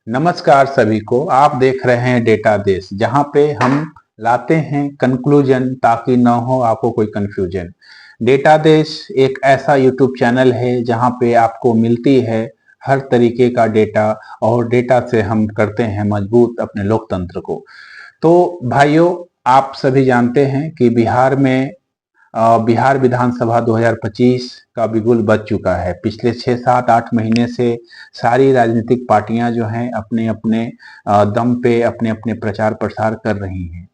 नमस्कार सभी को। आप देख रहे हैं डेटा देश, जहां पे हम लाते हैं कंक्लूजन ताकि ना हो आपको कोई कंफ्यूजन। डेटा देश एक ऐसा यूट्यूब चैनल है जहां पे आपको मिलती है हर तरीके का डेटा, और डेटा से हम करते हैं मजबूत अपने लोकतंत्र को। तो भाइयों, आप सभी जानते हैं कि बिहार में बिहार विधानसभा 2025 का बिगुल बज चुका है। पिछले 6 7 8 महीने से सारी राजनीतिक पार्टियां जो हैं अपने अपने दम पे अपने अपने प्रचार प्रसार कर रही हैं।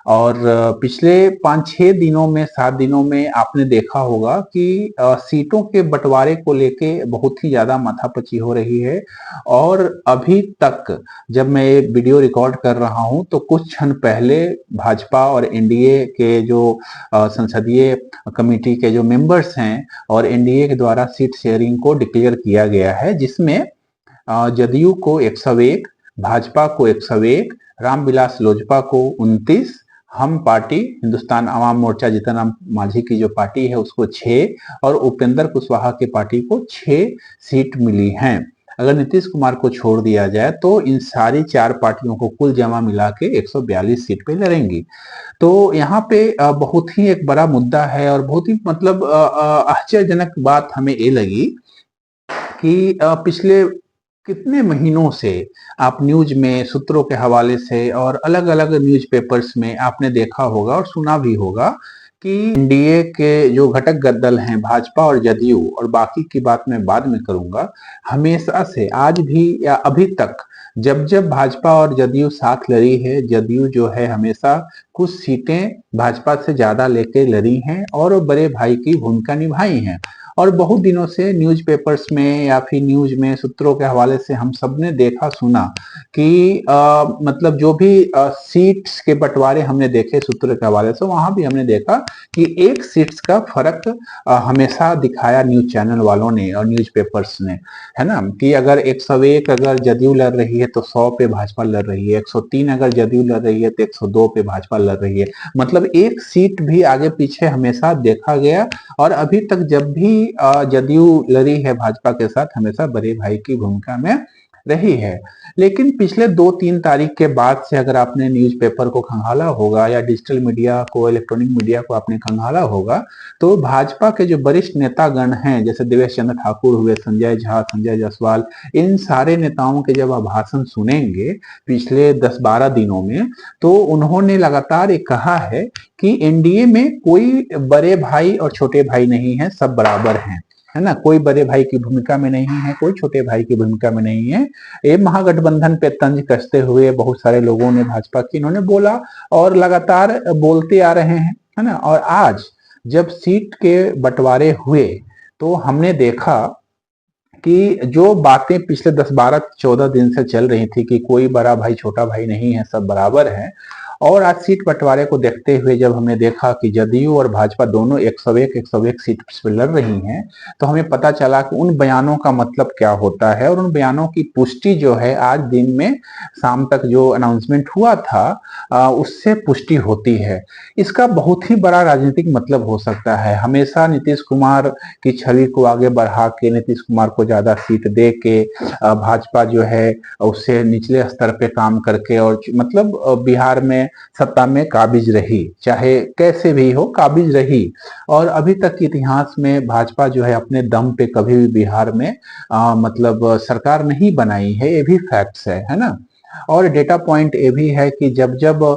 और पिछले 5 6 दिनों में 7 दिनों में आपने देखा होगा कि सीटों के बंटवारे को लेके बहुत ही ज्यादा माथापच्ची हो रही है। और अभी तक जब मैं ये वीडियो रिकॉर्ड कर रहा हूं तो कुछ क्षण पहले भाजपा और एनडीए के जो संसदीय कमेटी के जो मेंबर्स हैं और एनडीए के द्वारा सीट शेयरिंग को डिक्लेयर किया गया है, जिसमें जदयू को 101, भाजपा को 101, रामविलास लोजपा को 29, हम पार्टी हिंदुस्तान आवाम मोर्चा जीतन राम मांझी की जो पार्टी है उसको 6 और उपेंद्र कुशवाहा की पार्टी को 6 सीट मिली हैं। अगर नीतीश कुमार को छोड़ दिया जाए तो इन सारी 4 पार्टियों को कुल जमा मिला के 142 सीट पे लड़ेंगी। तो यहाँ पे बहुत ही एक बड़ा मुद्दा है, और बहुत ही मतलब आश्चर्यजनक बात हमें ये लगी कि पिछले कितने महीनों से आप न्यूज में सूत्रों के हवाले से और अलग अलग न्यूज पेपर्स में आपने देखा होगा और सुना भी होगा कि एनडीए के जो घटक दल हैं भाजपा और जदयू, और बाकी की बात मैं बाद में करूंगा, हमेशा से आज भी या अभी तक जब जब भाजपा और जदयू साथ लड़ी है, जदयू जो है हमेशा कुछ सीटें भाजपा से ज्यादा लेके लड़ी हैं और बड़े भाई की भूमिका निभाई हैं। और बहुत दिनों से न्यूज़पेपर्स में या फिर न्यूज में सूत्रों के हवाले से हम सब ने देखा सुना कि मतलब जो भी सीट्स के बंटवारे हमने देखे सूत्रों के हवाले से, वहां भी हमने देखा कि एक सीट्स का फर्क हमेशा दिखाया न्यूज चैनल वालों ने और न्यूज पेपर्स ने, है ना। कि अगर 101 अगर जदयू लड़ रही है तो 100 पे भाजपा लड़ रही है, 103 अगर जदयू लड़ रही है तो 102 पे भाजपा लड़ रही है। मतलब एक सीट भी आगे पीछे हमेशा देखा गया। और अभी तक जब भी जदयू लड़ी है भाजपा के साथ, हमेशा बड़े भाई की भूमिका में रही है। लेकिन पिछले 2 3 तारीख के बाद से अगर आपने न्यूज़पेपर को खंगाला होगा या डिजिटल मीडिया को, इलेक्ट्रॉनिक मीडिया को आपने खंगाला होगा, तो भाजपा के जो वरिष्ठ नेतागण हैं जैसे देवेश चंद्र ठाकुर हुए, संजय झा, संजय जायसवाल, इन सारे नेताओं के जब आप भाषण सुनेंगे पिछले 10 12 दिनों में, तो उन्होंने लगातार ये कहा है कि एनडीए में कोई बड़े भाई और छोटे भाई नहीं है, सब बराबर हैं, है ना। कोई बड़े भाई की भूमिका में नहीं है, कोई छोटे भाई की भूमिका में नहीं है। ये महागठबंधन पे तंज कसते हुए बहुत सारे लोगों ने भाजपा की इन्होंने बोला और लगातार बोलते आ रहे हैं, है ना। और आज जब सीट के बंटवारे हुए तो हमने देखा कि जो बातें पिछले 10 12 14 दिन से चल रही थी कि कोई बड़ा भाई छोटा भाई नहीं है, सब बराबर है, और आज सीट बंटवारे को देखते हुए जब हमने देखा कि जदयू और भाजपा दोनों 101 सीट पर लड़ रही हैं, तो हमें पता चला कि उन बयानों का मतलब क्या होता है। और उन बयानों की पुष्टि जो है आज दिन में शाम तक जो अनाउंसमेंट हुआ था उससे पुष्टि होती है। इसका बहुत ही बड़ा राजनीतिक मतलब हो सकता है। हमेशा नीतीश कुमार की छवि को आगे बढ़ा के, नीतीश कुमार को ज्यादा सीट दे के भाजपा जो है उससे निचले स्तर पे काम करके और मतलब बिहार में सत्ता में काबिज रही, चाहे कैसे भी हो काबिज रही। और अभी तक के इतिहास में भाजपा जो है अपने दम पे कभी भी बिहार में मतलब सरकार नहीं बनाई है, ये भी फैक्ट्स है ना। और डेटा पॉइंट ये भी है कि जब जब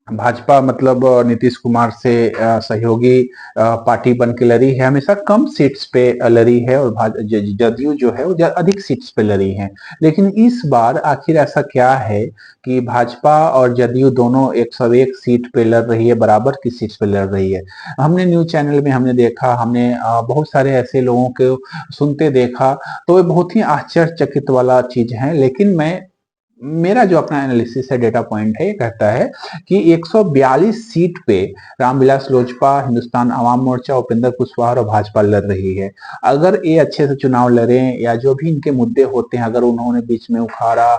भाजपा मतलब नीतीश कुमार से सहयोगी पार्टी बन के लड़ी है, हमेशा कम सीट्स पे लड़ी है, और जदयू जो है वो अधिक सीट्स पे लड़ी है। लेकिन इस बार आखिर ऐसा क्या है कि भाजपा और जदयू दोनों 101 सीट पे लड़ रही है, बराबर की सीट्स पे लड़ रही है। हमने न्यूज चैनल में हमने देखा, हमने बहुत सारे ऐसे लोगों को सुनते देखा, तो ये बहुत ही आश्चर्यचकित वाला चीज है। लेकिन मैं मेरा जो अपना एनालिसिस है, डेटा पॉइंट है, ये कहता है कि 142 सीट पे रामविलास लोजपा, हिंदुस्तान अवाम मोर्चा, उपेंद्र कुशवाहा और भाजपा लड़ रही है। अगर ये अच्छे से चुनाव लड़ें या जो भी इनके मुद्दे होते हैं अगर उन्होंने बीच में उखाड़ा,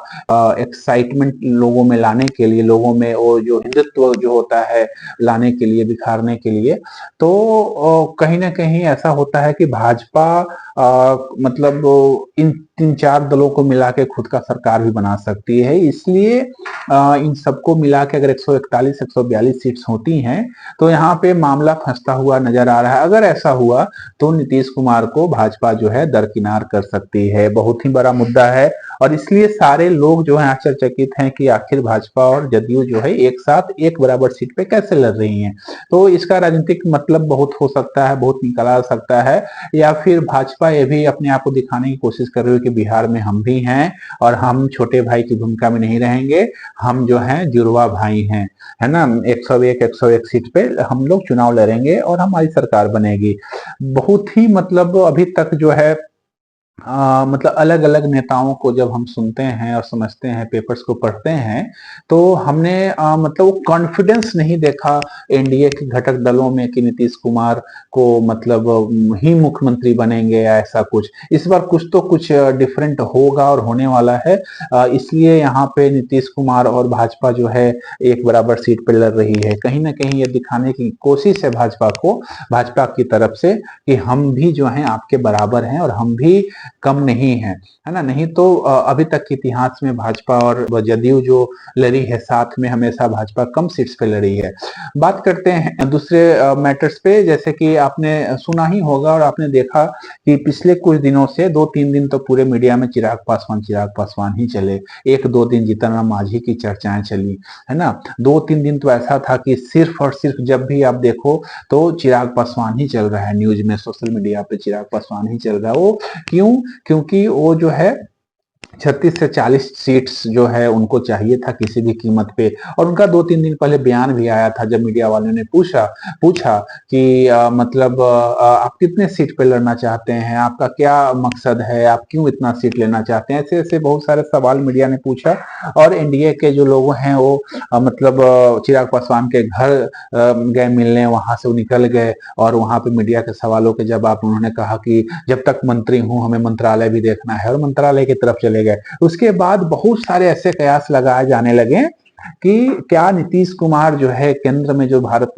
एक्साइटमेंट लोगों में लाने के लिए, लोगों में वो जो हिंदुत्व जो होता है लाने के लिए, बिखारने के लिए, तो कहीं ना कहीं ऐसा होता है कि भाजपा मतलब इन 3-4 दलों को मिला के खुद का सरकार भी बना सकती है। इसलिए इन सबको मिला के अगर 141 142 सीट्स होती हैं तो यहाँ पे मामला फंसता हुआ नजर आ रहा है। अगर ऐसा हुआ तो नीतीश कुमार को भाजपा जो है दरकिनार कर सकती है। बहुत ही बड़ा मुद्दा है और इसलिए सारे लोग जो है आश्चर्यचकित हैं कि आखिर भाजपा और जदयू जो है एक साथ एक बराबर सीट पे कैसे लड़ रही हैं। तो इसका राजनीतिक मतलब बहुत हो सकता है, बहुत निकला सकता है, या फिर भाजपा ये भी अपने आप को दिखाने की कोशिश कर रही है कि बिहार में हम भी हैं और हम छोटे भाई की भूमिका में नहीं रहेंगे, हम जो हैं जुड़वा भाई हैं, है ना। 101 सीट पे हम लोग चुनाव लड़ेंगे और हमारी सरकार बनेगी। बहुत ही मतलब अभी तक जो है मतलब अलग अलग नेताओं को जब हम सुनते हैं और समझते हैं, पेपर्स को पढ़ते हैं, तो हमने मतलब वो कॉन्फिडेंस नहीं देखा एनडीए के घटक दलों में कि नीतीश कुमार को मतलब ही मुख्यमंत्री बनेंगे या ऐसा कुछ। इस बार कुछ तो कुछ डिफरेंट होगा और होने वाला है। इसलिए यहाँ पे नीतीश कुमार और भाजपा जो है एक बराबर सीट पर लड़ रही है। कहीं ना कहीं ये दिखाने की कोशिश है भाजपा को, भाजपा की तरफ से, कि हम भी जो है आपके बराबर हैं और हम भी कम नहीं है ना। नहीं तो अभी तक के इतिहास में भाजपा और जदयू जो लड़ी है साथ में, हमेशा भाजपा कम सीट्स पे लड़ी है। बात करते हैं दूसरे मैटर्स पे, जैसे कि आपने सुना ही होगा और आपने देखा कि पिछले कुछ दिनों से 2-3 दिन तो पूरे मीडिया में चिराग पासवान ही चले। 1-2 दिन जीतन राम मांझी की चर्चाएं चली, है ना। 2-3 दिन तो ऐसा था कि सिर्फ और सिर्फ जब भी आप देखो तो चिराग पासवान ही चल रहा है न्यूज में, सोशल मीडिया पे चिराग पासवान ही चल रहा है। वो क्यों? क्योंकि वो जो है 36 से 40 सीट्स जो है उनको चाहिए था किसी भी कीमत पे। और उनका 2-3 दिन पहले बयान भी आया था जब मीडिया वालों ने पूछा पूछा कि मतलब आप कितने सीट पे लड़ना चाहते हैं, आपका क्या मकसद है, आप क्यों इतना सीट लेना चाहते हैं, ऐसे ऐसे बहुत सारे सवाल मीडिया ने पूछा। और एनडीए के जो लोग हैं वो मतलब चिराग पासवान के घर गए मिलने, वहां से वो निकल गए और वहां पे मीडिया के सवालों के जवाब उन्होंने कहा कि जब तक मंत्री हूं हमें मंत्रालय भी देखना है, और मंत्रालय की तरफ चले गए। उसके बाद बहुत सारे ऐसे कयास लगाए जाने लगे कि क्या नीतीश कुमार जो है केंद्र में, जो भारत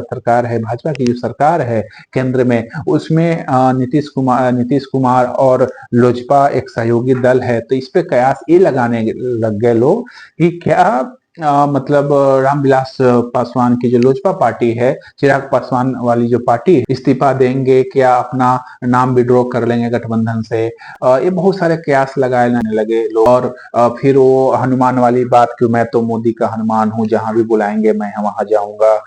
सरकार है, भाजपा की जो सरकार है केंद्र में, उसमें नीतीश कुमार और लोजपा एक सहयोगी दल है। तो इस पे कयास ये लगाने लग गए लोग कि क्या मतलब रामविलास पासवान की जो लोजपा पार्टी है, चिराग पासवान वाली जो पार्टी, इस्तीफा देंगे, क्या अपना नाम विड्रॉ कर लेंगे गठबंधन से। ये बहुत सारे कयास लगाए जाने लगे लोग। और फिर वो हनुमान वाली बात कि मैं तो मोदी का हनुमान हूं, जहां भी बुलाएंगे मैं वहां जाऊंगा।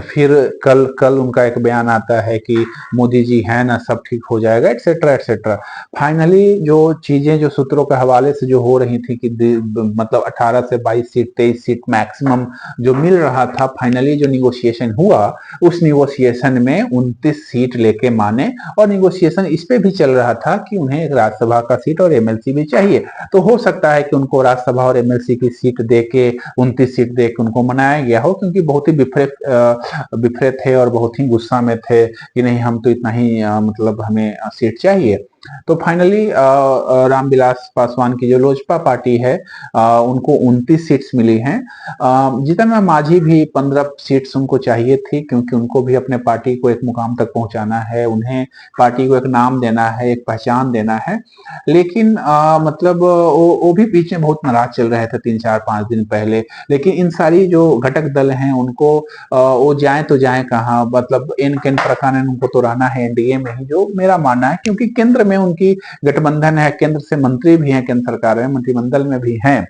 फिर कल कल उनका एक बयान आता है कि मोदी जी है ना, सब ठीक हो जाएगा, एक्सेट्रा एक्सेट्रा। फाइनली जो चीजें जो सूत्रों के हवाले से जो हो रही थी कि मतलब 18 से 22 सीट, 23 सीट मैक्सिमम जो मिल रहा था, फाइनली जो निगोशिएशन हुआ उस निगोशिएशन में 29 सीट लेके माने। और निगोशिएशन इस पे भी चल रहा था कि उन्हें एक राज्यसभा का सीट और एमएलसी भी चाहिए। तो हो सकता है कि उनको राज्यसभा और एमएलसी की सीट दे के 29 सीट दे के उनको मनाया गया हो, क्योंकि बहुत ही बिफरे थे और बहुत ही गुस्सा में थे कि नहीं, हम तो इतना ही मतलब हमें सीट चाहिए। तो फाइनली रामविलास पासवान की जो लोजपा पार्टी है उनको 29 सीट्स मिली हैं। जीतन राम मांझी भी 15 सीट्स उनको चाहिए थी, क्योंकि उनको भी अपने पार्टी को एक मुकाम तक पहुंचाना है, उन्हें पार्टी को एक नाम देना है, एक पहचान देना है। लेकिन मतलब वो भी बीच में बहुत नाराज चल रहे थे 3-4-5 दिन पहले। लेकिन इन सारी जो घटक दल हैं उनको वो जाए तो जाए कहाँ, मतलब इन केन प्रकार उनको तो रहना है एनडीए में ही, जो मेरा मानना है, क्योंकि केंद्र में उनकी गठबंधन है, केंद्र से मंत्री भी हैं, केंद्र सरकार में मंत्रिमंडल में भी हैं।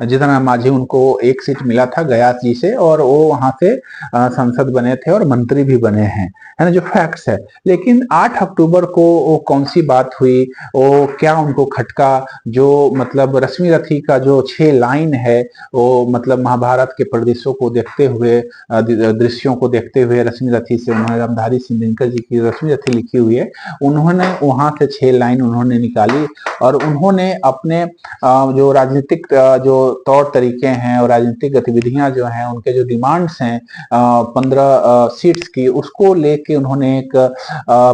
जीतन मांझी उनको एक सीट मिला था गया जी से और वो वहां से सांसद बने थे और मंत्री भी बने हैं, है ना, जो फैक्ट्स है। लेकिन 8 अक्टूबर को वो कौन सी बात हुई, वो क्या उनको खटका, जो मतलब रश्मि रथी का जो 6 लाइन है, वो मतलब महाभारत के परिदृश्यों को देखते हुए, दृश्यों को देखते हुए रश्मि रथी से उन्होंने, रामधारी सिंह दिनकर जी की रश्मि रथी लिखी हुई है, उन्होंने वहां से 6 लाइन उन्होंने निकाली और उन्होंने अपने जो राजनीतिक जो तौर तरीके हैं और राजनीतिक गतिविधियां जो हैं, उनके जो डिमांड्स हैं 15 सीट्स की, उसको लेके उन्होंने एक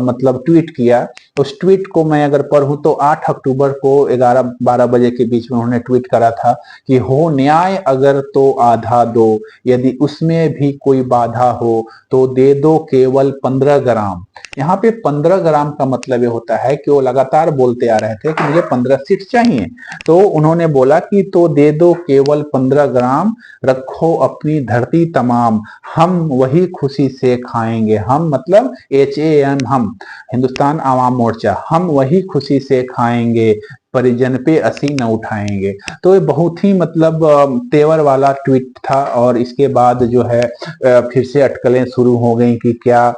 मतलब ट्वीट किया। उस ट्वीट को मैं अगर पढ़ूं तो 8 अक्टूबर को 11-12 बजे के बीच में उन्होंने ट्वीट करा था कि हो न्याय अगर तो आधा दो, यदि उसमें भी कोई बाधा हो तो दे दो केवल 15 ग्राम। यहाँ पे 15 ग्राम का मतलब ये होता है कि वो लगातार बोलते आ रहे थे कि मुझे 15 सीट चाहिए, तो उन्होंने बोला कि तो दे दो केवल 15 ग्राम, रखो अपनी धरती तमाम, हम वही खुशी से खाएंगे। हम मतलब HAM, हम हिंदुस्तान आवाम मोर्चा, हम वही खुशी से खाएंगे, परिजन पे असी न उठाएंगे। तो ये बहुत ही मतलब तेवर वाला ट्वीट था। और इसके बाद जो है फिर से अटकलें शुरू हो गई कि क्या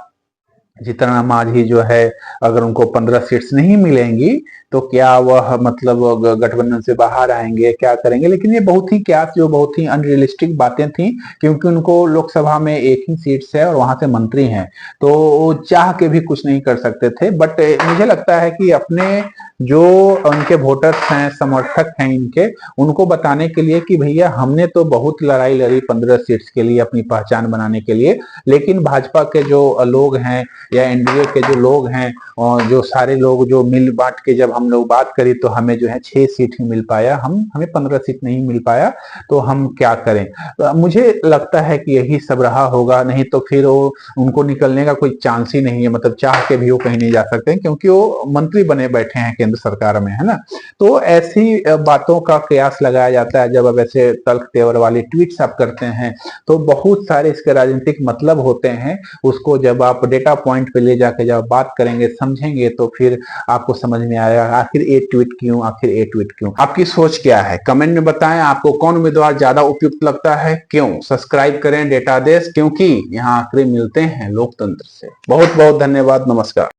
जीतन राम मांझी जो है, अगर उनको 15 सीट्स नहीं मिलेंगी तो क्या वह मतलब गठबंधन से बाहर आएंगे, क्या करेंगे। लेकिन ये बहुत ही क्या, जो बहुत ही अनरियलिस्टिक बातें थी, क्योंकि उनको लोकसभा में एक ही सीट है और वहां से मंत्री हैं, तो वो चाह के भी कुछ नहीं कर सकते थे। बट मुझे लगता है कि अपने जो उनके वोटर्स हैं, समर्थक हैं इनके, उनको बताने के लिए कि भैया हमने तो बहुत लड़ाई लड़ी 15 सीट्स के लिए, अपनी पहचान बनाने के लिए, लेकिन भाजपा के जो लोग हैं या एनडीए के जो लोग हैं और जो सारे लोग जो मिल बांट के जब हम लोग बात करी तो हमें जो है 6 सीट ही मिल पाया, हमें 15 सीट नहीं मिल पाया, तो हम क्या करें। तो मुझे लगता है कि यही सब रहा होगा, नहीं तो फिर वो उनको निकलने का कोई चांस ही नहीं है, मतलब चाह के भी वो कहीं नहीं जा सकते क्योंकि वो मंत्री बने बैठे हैं केंद्र सरकार में, है ना। तो ऐसी बातों का कयास लगाया जाता है जब अब ऐसे तल्ख तेवर वाली ट्वीट्स आप करते हैं, तो बहुत सारे इसके राजनीतिक मतलब होते हैं। उसको जब आप डेटा पॉइंट पे ले जाके जब बात करेंगे, समझेंगे, तो फिर आपको समझ में आएगा आखिर ये ट्वीट क्यों, आखिर ये ट्वीट क्यों। आपकी सोच क्या है, कमेंट में बताएं। आपको कौन उम्मीदवार ज्यादा उपयुक्त लगता है, क्यों। सब्सक्राइब करें डेटा देश, क्योंकि यहाँ आखिर मिलते हैं लोकतंत्र से। बहुत बहुत धन्यवाद, नमस्कार।